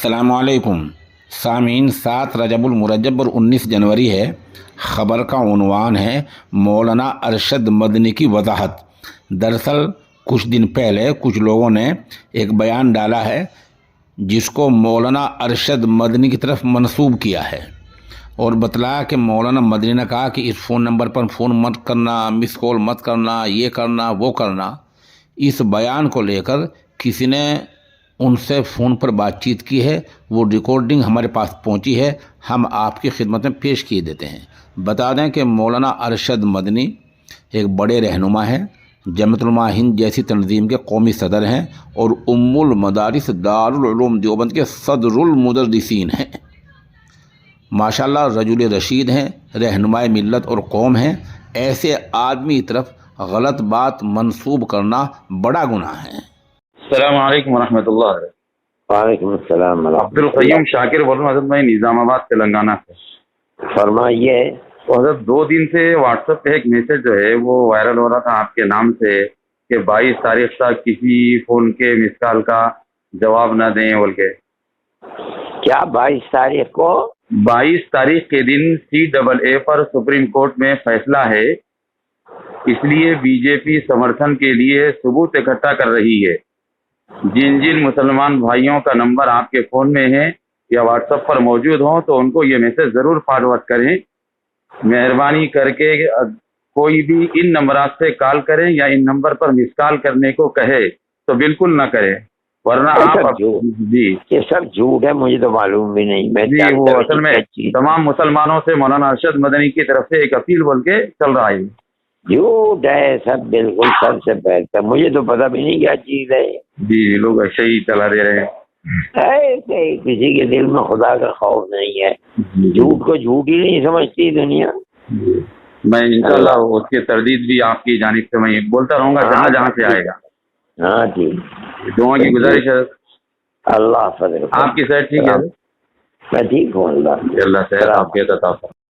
السلام علیکم سامعین، 7 رجب المرجب اور 19 جنوری ہے۔ خبر کا عنوان ہے مولانا ارشد مدنی کی وضاحت۔ دراصل کچھ دن پہلے کچھ لوگوں نے ایک بیان ڈالا ہے جس کو مولانا ارشد مدنی کی طرف منسوب کیا ہے اور بتلایا کہ مولانا مدنی نے کہا کہ اس فون نمبر پر فون مت کرنا، مس کال مت کرنا، یہ کرنا وہ کرنا۔ اس بیان کو لے کر کسی نے ان سے فون پر بات چیت کی ہے، وہ ریکارڈنگ ہمارے پاس پہنچی ہے، ہم آپ کی خدمت میں پیش کیے دیتے ہیں۔ بتا دیں کہ مولانا ارشد مدنی ایک بڑے رہنما ہیں، جمعیت علماء ہند جیسی تنظیم کے قومی صدر ہیں اور ام المدارس دارالعلوم دیوبند کے صدر المدرسین ہیں۔ ماشاءاللہ رجل رشید ہیں، رہنمائے ملت اور قوم ہیں۔ ایسے آدمی طرف غلط بات منسوب کرنا بڑا گناہ ہے۔ السلام علیکم ورحمۃ اللہ۔ وعلیکم السلام عبد القیوم شاکر بول رہا ہوں حضرت، میں نظام آباد تلنگانہ سے۔ فرمائیے۔ تو حضرت 2 دن سے واٹس ایپ پہ ایک میسج جو ہے وہ وائرل ہو رہا تھا آپ کے نام سے کہ 22 تاریخ تک کسی فون کے مس کال کا جواب نہ دیں بول کے۔ کیا 22 تاریخ کو؟ 22 تاریخ کے دن CAA پر سپریم کورٹ میں فیصلہ ہے، اس لیے بی جے پی سمرتھن کے لیے ثبوت اکٹھا کر رہی ہے۔ جن مسلمان بھائیوں کا نمبر آپ کے فون میں ہے یا واٹس ایپ پر موجود ہوں تو ان کو یہ میسج ضرور فارورڈ کریں۔ مہربانی کر کے کوئی بھی ان نمبرات سے کال کریں یا ان نمبر پر مس کال کرنے کو کہے تو بالکل نہ کریں، ورنہ آپ جی یہ سب جھوٹ ہے، مجھے تو معلوم بھی نہیں۔ میں جی وہ اصل میں تمام مسلمانوں سے مولانا ارشد مدنی کی طرف سے ایک اپیل بول کے چل رہا ہے۔ جھوٹ ہے سب، بالکل سب سے پہلے مجھے تو پتہ بھی نہیں کیا چیز ہے۔ جی لوگ ایسے ہی چلا دے رہے ہیں، کسی کے دل میں خدا کا خوف نہیں ہے، جھوٹ کو جھوٹ ہی نہیں سمجھتی دنیا۔ میں انشاءاللہ اس کی تردید بھی آپ کی جانب سے میں بولتا رہوں گا جہاں جہاں سے آئے گا۔ ہاں ٹھیک، دعا کی گزارش ہے۔ اللہ حافظ۔ آپ کی صحت ٹھیک ہے؟ میں ٹھیک ہوں، اللہ صحت آپ کے عطا فرمائے۔